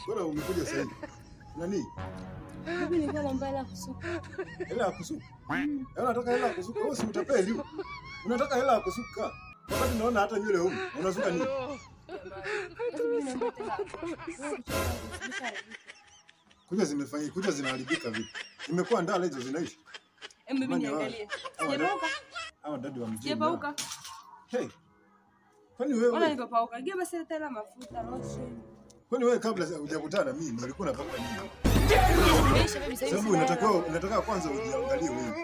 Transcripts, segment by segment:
Bora umekuja sasa hivi. Nani? Mimi nilikuwa naomba hela kusuka. Hela kusuka? Unataka hela kusuka? Wewe si utapeli. Unataka hela kusuka. Wakati naona hata nywele huko. Unasuka nini? Kuja zimefanyika, kuja zinaharibika vipi? Nimekuwa ndala hizo zinaishi. Mimi niangalie. Sijapauka. Hawa dada wa mjini. Sijapauka. Hey. Kwani wewe? Wala nilipauka. Gea basi tena mafuta lotion. Kwani wewe kabla hujakutana mimi ulikuwa unapaka nini? Sababu unataka kwanza ujiangalie wewe.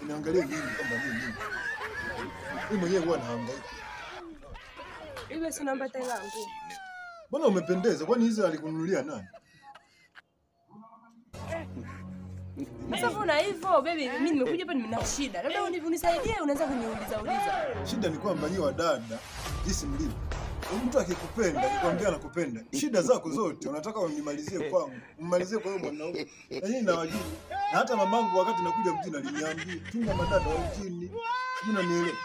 Uniangalie mimi kwamba mimi. Mimi mwenyewe huwa nahangaika. Hivi si namba tena yangu. Mbona umependeza? Kwani hizo alikununulia nani? Sasa mbona hivyo baby, mimi nimekuja hapa nina shida. Labda unisaidie, unaanza kuniuliza. Shida ni kwamba nyinyi wadada jinsi mlivyo. Mtu akikupenda, akikwambia anakupenda, shida zako zote unataka unimalizie kwangu. Ummalizie kwa wewe mwanaume. Na nyinyi nawajibu. Na hata mamangu wakati nakuja mjini aliniambia, "Chunga madada wa mjini." Unanielewa?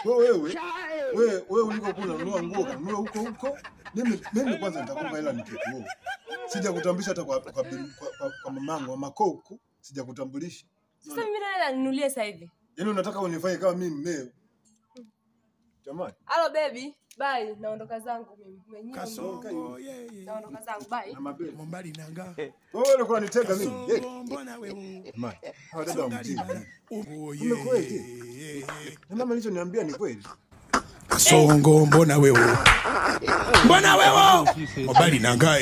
Wewe ulikokuwa unanunua nguo kanunua huko. Mimi kwanza nitakupa hela nikikuoa. Sijakutambulisha hata kwa mamangu, makoko. Sijakutambulisha. Sasa mimi naenda ninunulie sasa hivi. Yaani unataka unifanye kama mimi mmeo. Jamani. Hello baby, bye. Naondoka zangu mimi. Naondoka zangu, bye. Mbali nanga. Wewe ulikuwa unanitega mimi. Mbona wewe? Hawa dada wa mjini. Kweli. Na mama alichoniambia ni kweli. Kasongo mbona wewe? Mbona wewe? Mbali nanga.